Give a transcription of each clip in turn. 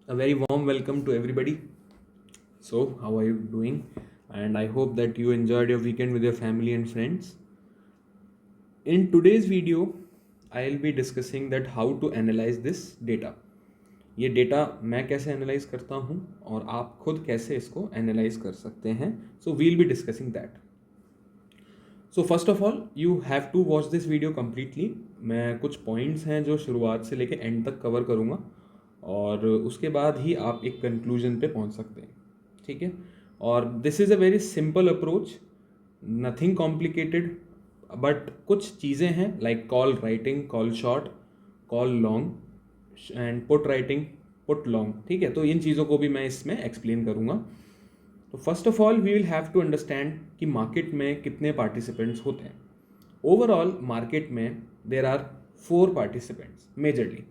A very warm welcome to everybody. So, how are you doing? And I hope that you enjoyed your weekend with your family and friends. In today's video, I'll be discussing that how to analyze this data. ये data मैं कैसे analyse करता हूँ और आप खुद कैसे इसको एनालाइज कर सकते हैं. So we'll be discussing that. So first of all you have to watch this video completely. मैं कुछ पॉइंट्स हैं जो शुरुआत से लेकर एंड तक कवर करूँगा और उसके बाद ही आप एक कंक्लूजन पे पहुंच सकते हैं. ठीक है. और this is a very simple approach, nothing complicated, but कुछ चीज़ें हैं like call writing, call short, call long and put writing, put long. ठीक है. तो इन चीज़ों को भी मैं इसमें एक्सप्लेन करूँगा. तो first of all we will have to understand कि मार्केट में कितने पार्टिसिपेंट्स होते हैं. ओवरऑल मार्केट में देर आर 4 पार्टिसिपेंट्स मेजरली.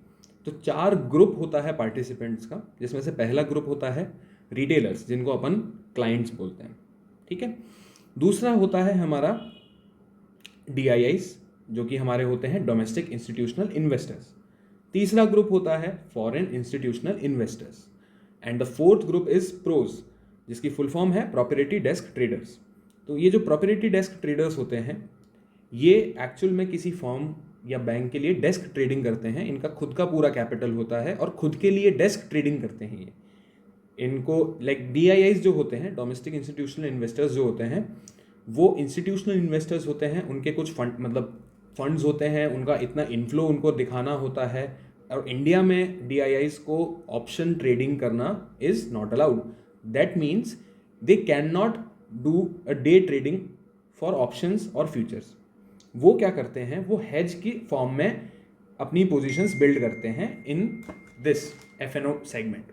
तो 4 ग्रुप होता है पार्टिसिपेंट्स का, जिसमें से पहला ग्रुप होता है रिटेलर्स, जिनको अपन क्लाइंट्स बोलते हैं. ठीक है. दूसरा होता है हमारा DIIs, जो कि हमारे होते हैं डोमेस्टिक इंस्टीट्यूशनल इन्वेस्टर्स. तीसरा ग्रुप होता है foreign institutional investors. And the fourth group is pros, जिसकी फुल फॉर्म है प्रॉपर्टी डेस्क ट्रेडर्स. तो ये जो प्रॉपर्टी डेस्क ट्रेडर्स होते हैं, ये एक्चुअल में किसी फॉर्म या बैंक के लिए डेस्क ट्रेडिंग करते हैं. इनका खुद का पूरा कैपिटल होता है और खुद के लिए डेस्क ट्रेडिंग करते हैं. ये इनको लाइक DIIs जो होते हैं, डोमेस्टिक इंस्टीट्यूशनल इन्वेस्टर्स जो होते हैं, वो इंस्टीट्यूशनल इन्वेस्टर्स होते हैं. उनके कुछ फंड्स होते हैं, उनका इतना इनफ्लो उनको दिखाना होता है. और इंडिया में DIIs को ऑप्शन ट्रेडिंग करना is not allowed. That means they can not do a day trading for options और फ्यूचर्स. वो क्या करते हैं, वो हेज की फॉर्म में अपनी पोजीशंस बिल्ड करते हैं इन दिस FNO सेगमेंट.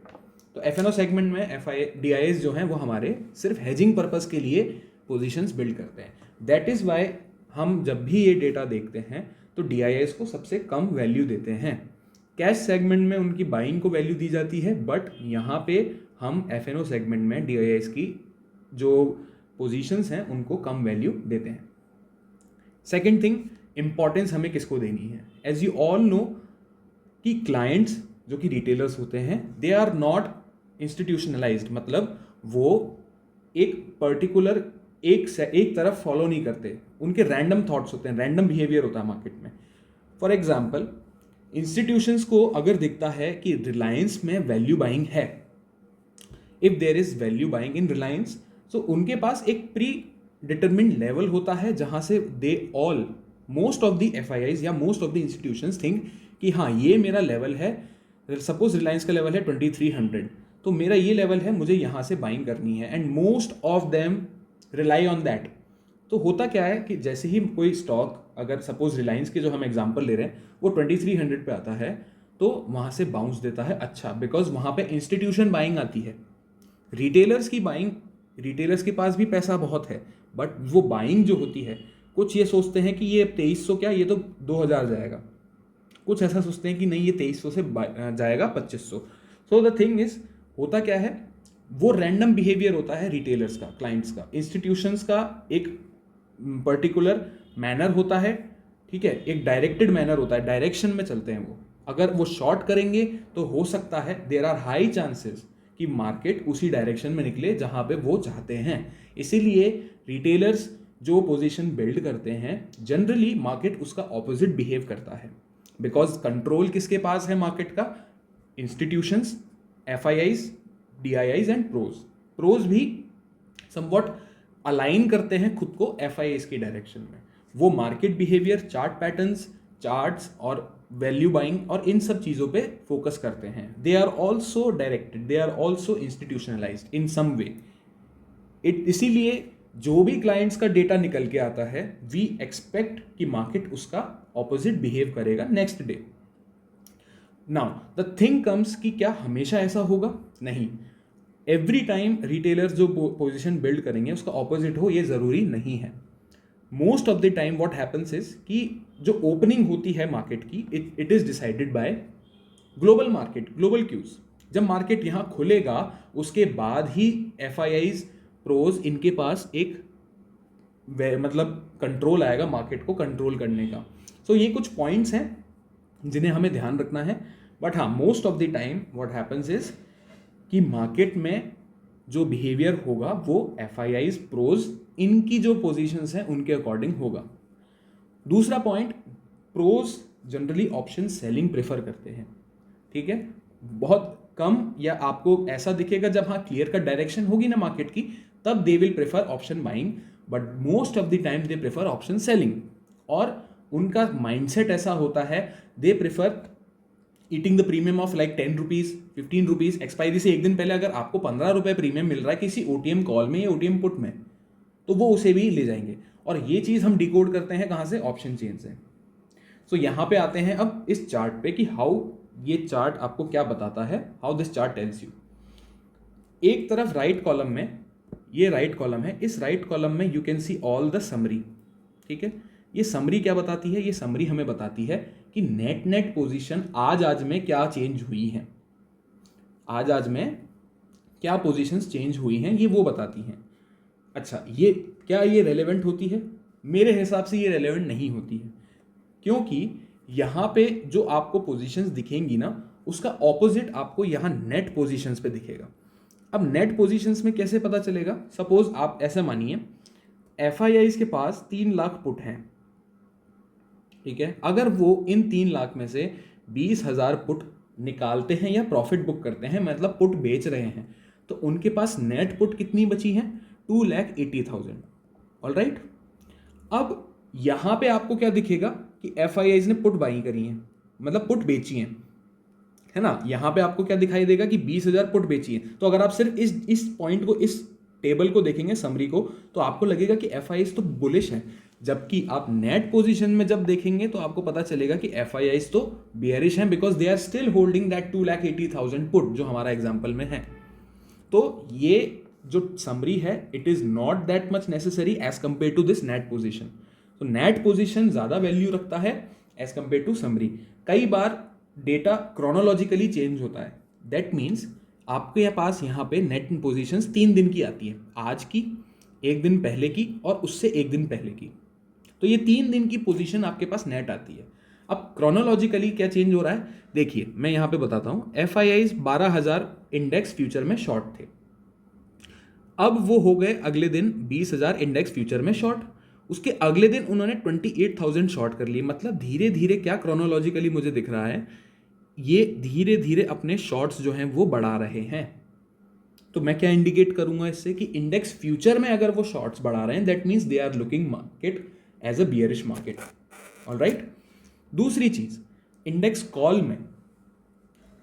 तो FNO सेगमेंट में DIIs जो हैं वो हमारे सिर्फ हेजिंग पर्पस के लिए पोजीशंस बिल्ड करते हैं. दैट इज़ वाई हम जब भी ये डेटा देखते हैं तो DIIs को सबसे कम वैल्यू देते हैं. कैश सेगमेंट में उनकी बाइंग को वैल्यू दी जाती है, बट यहाँ पे हम FNO सेगमेंट में DIIs की जो पोजीशंस हैं उनको कम वैल्यू देते हैं. सेकेंड थिंग, इंपॉर्टेंस हमें किसको देनी है. एज यू ऑल नो कि क्लाइंट्स जो कि रिटेलर्स होते हैं, दे आर नॉट इंस्टीट्यूशनलाइज्ड. मतलब वो एक पर्टिकुलर एक तरफ फॉलो नहीं करते. उनके रैंडम थॉट्स होते हैं, रैंडम बिहेवियर होता है मार्केट में. फॉर एग्जाम्पल, इंस्टीट्यूशंस को अगर दिखता है कि रिलायंस में वैल्यू बाइंग है, if there is value buying in Reliance, तो उनके पास एक प्री डिटरमिन्ड लेवल होता है जहां से they all most of the FIIs या most of the institutions think कि हाँ ये मेरा लेवल है. सपोज रिलायंस का लेवल है 2300, तो मेरा ये लेवल है, मुझे यहाँ से बाइंग करनी है. And most of them rely on that. तो होता क्या है कि जैसे ही कोई स्टॉक, अगर सपोज रिलायंस के जो हम एग्जांपल ले रहे हैं वो 2300 पे आता है, तो वहाँ से बाउंस देता है. अच्छा, बिकॉज वहाँ पे इंस्टीट्यूशन बाइंग आती है. रिटेलर्स की बाइंग, रिटेलर्स के पास भी पैसा बहुत है, बट वो बाइंग जो होती है, कुछ ये सोचते हैं कि ये 2300 क्या, ये तो 2000 जाएगा. कुछ ऐसा सोचते हैं कि नहीं ये 2300 से जाएगा 2500. सो द थिंग इज, होता क्या है, वो रैंडम बिहेवियर होता है रिटेलर्स का, क्लाइंट्स का. इंस्टीट्यूशंस का एक पर्टिकुलर मैनर होता है. ठीक है. एक डायरेक्टेड मैनर होता है, डायरेक्शन में चलते हैं वो. अगर वो शॉर्ट करेंगे तो हो सकता है, देयर आर हाई चांसेस कि मार्केट उसी डायरेक्शन में निकले जहां पे वो चाहते हैं. इसीलिए रिटेलर्स जो पोजीशन बिल्ड करते हैं, जनरली मार्केट उसका ऑपोजिट बिहेव करता है. बिकॉज कंट्रोल किसके पास है मार्केट का? Institutions, FIIs, DIIs and pros. Pros भी समवॉट अलाइन करते हैं खुद को FIIs की डायरेक्शन में. वो market behaviour, chart patterns, charts और वैल्यू बाइंग और इन सब चीज़ों पे फोकस करते हैं. They are also directed, they are also institutionalised in some way. इसीलिए जो भी क्लाइंट्स का डेटा निकल के आता है, वी एक्सपेक्ट कि मार्केट उसका ऑपोजिट बिहेव करेगा next day. Now the thing comes कि क्या हमेशा ऐसा होगा? नहीं. एवरी टाइम रिटेलर्स जो पोजीशन बिल्ड करेंगे उसका ऑपोजिट हो, ये ज़रूरी नहीं है. Most of the time what happens is कि जो ओपनिंग होती है मार्केट की, it is decided by global market, global cues. जब मार्केट यहाँ खुलेगा उसके बाद ही FIIs, प्रोज, इनके पास एक मतलब कंट्रोल आएगा मार्केट को कंट्रोल करने का. सो ये कुछ पॉइंट्स हैं जिन्हें हमें ध्यान रखना है. बट हाँ, most of the time what happens is कि मार्केट में जो बिहेवियर होगा वो FIIs प्रोज इनकी जो पोजीशंस हैं उनके अकॉर्डिंग होगा। दूसरा point, pros generally option selling prefer करते हैं, ठीक है, बहुत कम, या आपको ऐसा दिखेगा जब हाँ क्लियर कट डायरेक्शन होगी ना मार्केट की, तब they will prefer option buying, but most of the time they prefer option selling. और उनका माइंडसेट ऐसा होता है, they prefer eating the premium of like 10 rupees 15 rupees, expiry से एक दिन पहले अगर आपको 15 रुपये प्रीमियम मिल रहा है किसी OTM कॉल में या OTM पुट में, तो वो उसे भी ले जाएंगे। और ये चीज़ हम डिकोड करते हैं कहाँ से, ऑप्शन चेन से। सो यहाँ पे आते हैं अब इस चार्ट पे कि हाउ ये चार्ट आपको क्या बताता है, how this chart tells you. एक तरफ राइट कॉलम में, ये राइट कॉलम है, इस राइट कॉलम में you can see all the summary, ठीक है। ये समरी क्या बताती है, ये समरी हमें बताती है कि नेट पोजीशन आज में क्या चेंज हुई है, आज में क्या पोजीशंस चेंज हुई हैं, ये वो बताती हैं। अच्छा, ये क्या ये रेलेवेंट होती है? मेरे हिसाब से ये रेलेवेंट नहीं होती है, क्योंकि यहाँ पे जो आपको पोजीशंस दिखेंगी ना, उसका ऑपोजिट आपको यहाँ नेट पोजीशंस पे दिखेगा। अब नेट पोजीशंस में कैसे पता चलेगा? सपोज आप ऐसे मानिए FIIs के पास 3 लाख पुट हैं, ठीक है। अगर वो इन 3 लाख में से 20,000 पुट निकालते हैं या प्रॉफिट बुक करते हैं, मतलब पुट बेच रहे हैं, तो उनके पास नेट पुट कितनी बची है? 2,80,000। ऑलराइट, अब यहां पे आपको क्या दिखेगा कि FIIs ने पुट बाई करी है, मतलब पुट बेची है ना। यहां पे आपको क्या दिखाई देगा कि 20,000 पुट बेची है। तो अगर आप सिर्फ इस पॉइंट को, इस टेबल को देखेंगे, समरी को, तो आपको लगेगा कि FIIs तो बुलिश है, जबकि आप नेट पोजीशन में जब देखेंगे तो आपको पता चलेगा कि FIIs तो बेयरिश हैं, because they are still holding that 2,80,000 put जो हमारा एग्जाम्पल में है। तो ये जो समरी है, it is not that much necessary as compare to this net position. तो नेट पोजीशन ज्यादा वैल्यू रखता है एज कंपेयर टू समरी। कई बार डेटा क्रोनोलॉजिकली चेंज होता है, दैट मीन्स आपके पास यहाँ पे नेट पोजीशंस 3 दिन की आती है, आज की, 1 दिन पहले की और उससे 1 दिन पहले की। तो ये 3 दिन की पोजीशन आपके पास नेट आती है। अब क्रोनोलॉजिकली क्या चेंज हो रहा है, देखिए मैं यहाँ पे बताता हूँ। FIIs 12,000 इंडेक्स फ्यूचर में शॉर्ट थे, अब वो हो गए अगले दिन 20,000 इंडेक्स फ्यूचर में शॉर्ट, उसके अगले दिन उन्होंने 28,000 शॉर्ट कर लिए। मतलब धीरे धीरे क्या क्रोनोलॉजिकली मुझे दिख रहा है, ये धीरे धीरे अपने शॉर्ट्स जो हैं वो बढ़ा रहे हैं। तो मैं क्या इंडिकेट करूंगा इससे कि इंडेक्स फ्यूचर में अगर वो शॉर्ट्स बढ़ा रहे हैं, that means they are looking market as a bearish market. Alright, दूसरी चीज, इंडेक्स कॉल में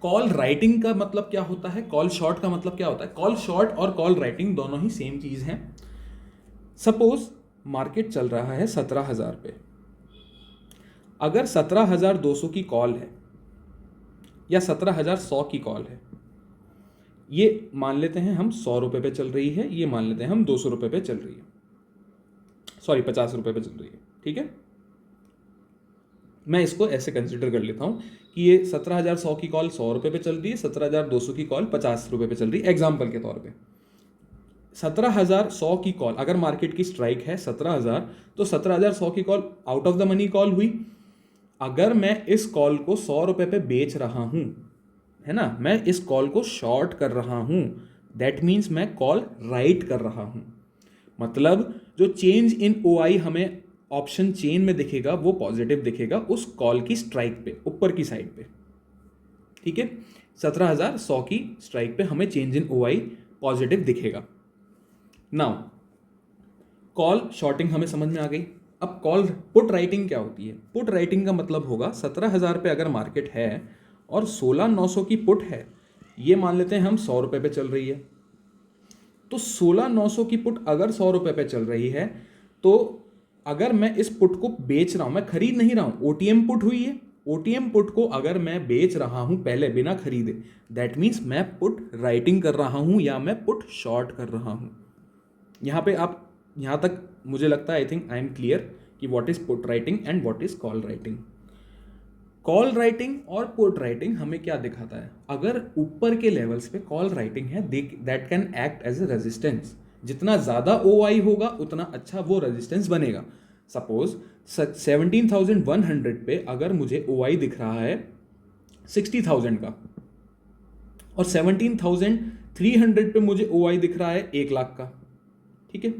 कॉल राइटिंग का मतलब क्या होता है, कॉल शॉर्ट का मतलब क्या होता है। कॉल शॉर्ट और कॉल राइटिंग दोनों ही सेम चीज है। सपोज मार्केट चल रहा है 17,000 पे, अगर 17,200 की कॉल है या 17,100 की कॉल है, ये मान लेते हैं हम 100 रुपये पे चल रही है, ये मान लेते हैं हम 200 रुपये पे चल रही है, सॉरी 50 रुपये पे चल रही है, ठीक है। मैं इसको ऐसे कंसिडर कर लेता हूँ कि ये 17,100 की कॉल 100 रुपये पे चल रही है, 17,200 की कॉल 50 रुपये पे चल रही है, एग्जाम्पल के तौर पे। 17,100 की कॉल, अगर मार्केट की स्ट्राइक है 17,000, तो 17,100 की call out of the money call हुई। अगर मैं इस कॉल को 100 रुपये पे बेच रहा हूँ, है ना, मैं इस कॉल को शॉर्ट कर रहा हूँ, दैट मीन्स मैं कॉल राइट कर रहा हूँ। मतलब जो चेंज इन OI हमें ऑप्शन चेन में दिखेगा वो पॉजिटिव दिखेगा उस कॉल की स्ट्राइक पे, ऊपर की साइड पे, ठीक है। 17,100 की स्ट्राइक पे हमें चेंज इन OI पॉजिटिव दिखेगा। नाउ कॉल शॉर्टिंग हमें समझ में आ गई। अब कॉल पुट राइटिंग क्या होती है? पुट राइटिंग का मतलब होगा 17,000 पे अगर मार्केट है और 16,900 की पुट है, ये मान लेते हैं हम 100 रुपये पे चल रही है, तो 16,900 की पुट अगर 100 रुपये पे चल रही है, तो अगर मैं इस पुट को बेच रहा हूं, मैं खरीद नहीं रहा हूं, OTM पुट हुई है, OTM पुट को अगर मैं बेच रहा हूं पहले बिना खरीदे, दैट मीन्स मैं पुट राइटिंग कर रहा हूं या मैं पुट शॉर्ट कर रहा हूं। यहां पे आप, यहां तक मुझे लगता है I think I am clear कि what is put writing and what is call writing. Call writing और पुट राइटिंग हमें क्या दिखाता है? अगर ऊपर के लेवल्स पे कॉल राइटिंग है, that can act as a resistance. जितना ज़्यादा OI होगा उतना अच्छा वो रेजिस्टेंस बनेगा। सपोज 17,100 पे अगर मुझे OI दिख रहा है 60,000 का, और 17,300 पे मुझे OI दिख रहा है 1 लाख का, ठीक है।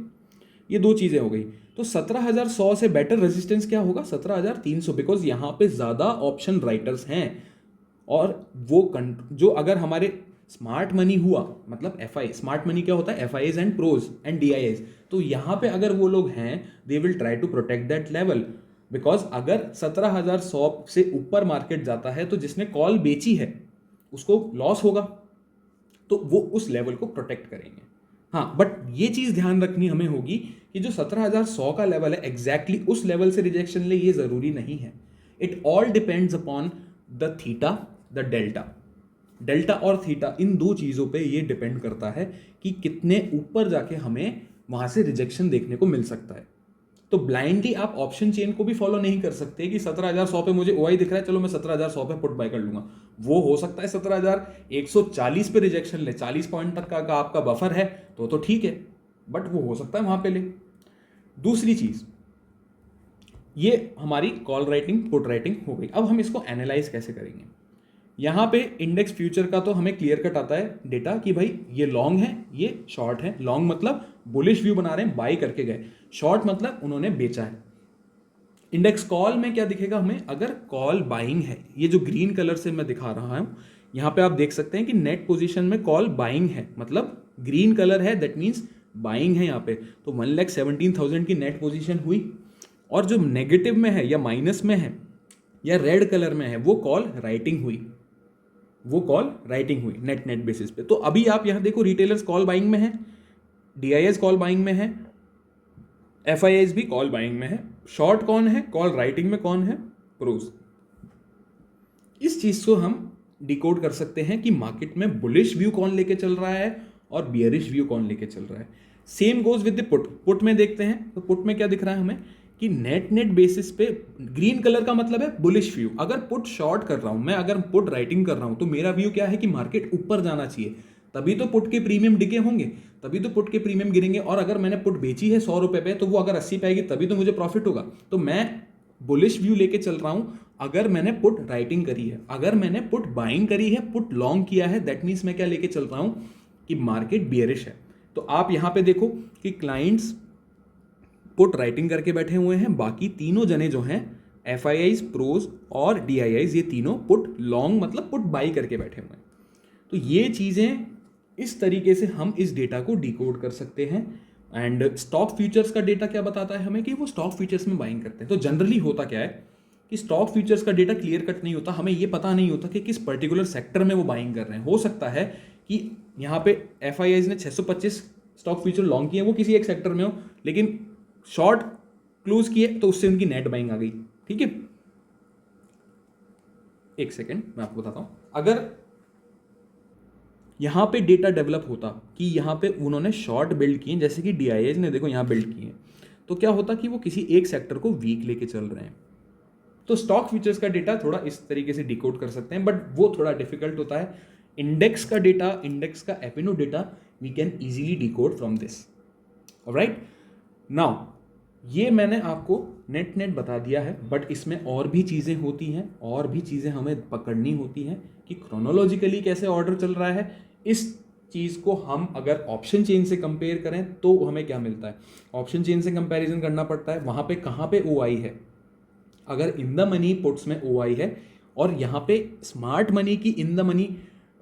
ये दो चीजें हो गई। तो 17,100 से बेटर रेजिस्टेंस क्या होगा? 17,300, बिकॉज यहां पे ज्यादा ऑप्शन राइटर्स हैं। और वो जो अगर हमारे स्मार्ट मनी हुआ, मतलब FI, स्मार्ट मनी क्या होता है? FIs and pros and DIs। तो यहां पे अगर वो लोग हैं, they will try to protect that level, because अगर 17,100 से ऊपर मार्केट जाता है तो जिसने कॉल बेची है उसको लॉस होगा, तो वो उस लेवल को प्रोटेक्ट करेंगे। हाँ, बट ये चीज ध्यान रखनी हमें होगी कि जो 17,100 का लेवल है एग्जैक्टली उस लेवल से रिजेक्शन ले, ये जरूरी नहीं है। It all depends upon the theta, the delta. Delta और थीटा, इन दो चीजों पे ये डिपेंड करता है कि कितने ऊपर जाके हमें वहां से रिजेक्शन देखने को मिल सकता है। तो ब्लाइंडली आप ऑप्शन चेन को भी फॉलो नहीं कर सकते कि 17,100 पे मुझे OI दिख रहा है, चलो मैं 17,100 पे पुट बाय कर लूंगा। वो हो सकता है 17,140 पे रिजेक्शन ले, 40 पॉइंट तक का आपका बफर है तो ठीक है, बट वो हो सकता है वहां पे ले। दूसरी चीज, ये हमारी कॉल राइटिंग पुट राइटिंग हो गई। अब हम इसको एनालाइज कैसे करेंगे? यहां पे इंडेक्स फ्यूचर का तो हमें क्लियर कट आता है डेटा कि भाई ये लॉन्ग है, ये शॉर्ट है। लॉन्ग मतलब बुलिश व्यू बना रहे हैं, बाई करके गए। शॉर्ट मतलब उन्होंने बेचा है। इंडेक्स कॉल में क्या दिखेगा हमें? अगर कॉल बाइंग है, ये जो ग्रीन कलर से मैं दिखा रहा हूं, यहां पे आप देख सकते हैं कि नेट पोजीशन में कॉल बाइंग है, मतलब ग्रीन कलर है, दैट मीन्स बाइंग है यहां पे। तो 1,17,000 की नेट पोजीशन हुई। और जो नेगेटिव में है या माइनस में है या रेड कलर में है, वो कॉल राइटिंग हुई, वो कॉल राइटिंग हुई नेट नेट बेसिस पे। तो अभी आप यहां देखो, रिटेलर्स कॉल बाइंग में है, DIs कॉल बाइंग में है, FIs भी कॉल बाइंग में है। शॉर्ट कौन है? कॉल राइटिंग में कौन है? प्रोज। इस चीज को हम डिकोड कर सकते हैं कि मार्केट में बुलिश व्यू कौन लेके चल रहा है और बियरिश व्यू कौन लेके चल रहा है। Same goes with the put. Put में देखते हैं तो पुट में क्या दिख रहा है हमें कि नेट नेट बेसिस पे ग्रीन कलर का मतलब है बुलिश व्यू। अगर पुट शॉर्ट कर रहा हूं मैं, अगर पुट राइटिंग कर रहा हूं, तो मेरा व्यू क्या है कि मार्केट ऊपर जाना चाहिए, तभी तो पुट के प्रीमियम डिके होंगे, तभी तो पुट के प्रीमियम गिरेंगे। और अगर मैंने पुट बेची है 100 रुपए पे, तो वो अगर 80 पे आएगी तभी तो मुझे प्रॉफिट होगा। तो मैं बुलिश व्यू लेके चल रहा हूं अगर मैंने पुट राइटिंग करी है। अगर मैंने पुट बाइंग करी है, पुट लॉन्ग किया है, दैट मीन्स मैं क्या लेके चल रहा हूं कि मार्केट बियरिश है। तो आप यहां पे देखो कि क्लाइंट्स पुट राइटिंग करके बैठे हुए हैं, बाकी तीनों जने जो हैं FIs, प्रोज और DIs, ये तीनों पुट लॉन्ग मतलब पुट बाई करके बैठे हुए हैं। तो ये चीजें इस तरीके से हम इस डेटा को डिकोड कर सकते हैं। एंड स्टॉक फ्यूचर्स का डेटा क्या बताता है हमें कि वो स्टॉक फ्यूचर्स में बाइंग करते हैं। तो जनरली होता क्या है कि स्टॉक फ्यूचर्स का डेटा क्लियर कट नहीं होता, हमें ये पता नहीं होता कि किस पर्टिकुलर सेक्टर में वो बाइंग कर रहे हैं। हो सकता है कि यहाँ पे FIs ने 625 स्टॉक फ्यूचर लॉन्ग किए, वो किसी एक सेक्टर में हो, लेकिन शॉर्ट क्लोज किए तो उससे उनकी नेट बाइंग आ गई। ठीक है, एक सेकेंड मैं आपको बताता हूं। अगर यहां पे डेटा डेवलप होता कि यहां पे उन्होंने शॉर्ट बिल्ड किए, जैसे कि DIs ने देखो यहां बिल्ड किए, तो क्या होता कि वो किसी एक सेक्टर को वीक लेके चल रहे हैं। तो स्टॉक फ्यूचर्स का डेटा थोड़ा इस तरीके से डिकोड कर सकते हैं, बट वो थोड़ा डिफिकल्ट होता है। इंडेक्स का डेटा, इंडेक्स का एपिनो data we can easily decode from this. Alright, now ये मैंने आपको नेट नेट बता दिया है, बट इसमें और भी चीज़ें होती हैं, और भी चीज़ें हमें पकड़नी होती हैं कि क्रोनोलॉजिकली कैसे ऑर्डर चल रहा है। इस चीज़ को हम अगर ऑप्शन चेन से कंपेयर करें तो हमें क्या मिलता है? ऑप्शन चेन से कंपैरिजन करना पड़ता है, वहाँ पे कहाँ पे OI है। अगर इन द मनी पुट्स में OI है और यहाँ पे स्मार्ट मनी की in the money,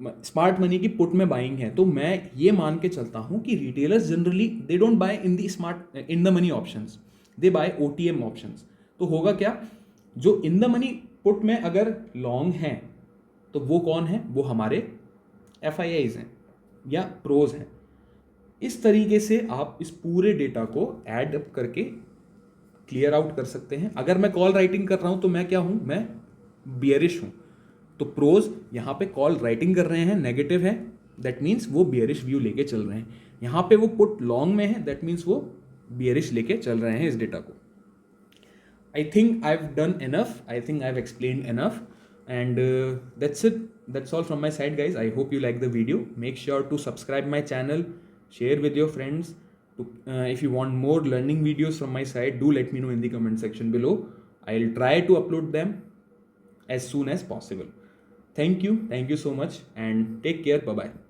smart money की पुट में बाइंग है, तो मैं ये मान के चलता हूँ कि retailers generally they don't buy in the smart in the money options, they buy OTM options. तो होगा क्या, जो इन द मनी पुट में अगर लॉन्ग है तो वो कौन है? वो हमारे FIIs हैं या प्रोज हैं। इस तरीके से आप इस पूरे डेटा को ऐड अप करके क्लियर आउट कर सकते हैं। अगर मैं कॉल राइटिंग कर रहा हूं तो मैं क्या हूं? मैं बियरिश हूं। तो प्रोज यहां पे कॉल राइटिंग कर रहे हैं, नेगेटिव है, दैट मीन्स वो बियरिश व्यू लेके चल रहे हैं। यहां पे वो पुट लॉन्ग में है, दैट मीन्स वो बियरिश लेके चल रहे हैं इस डेटा को। I think I've done enough. I think I've explained enough. And that's it. That's all from my side, guys. I hope you like the video. Make sure to subscribe my channel, share with your friends. If you want more learning videos from my side, do let me know in the comment section below. I'll try to upload them as soon as possible. Thank you so much, and take care. Bye bye.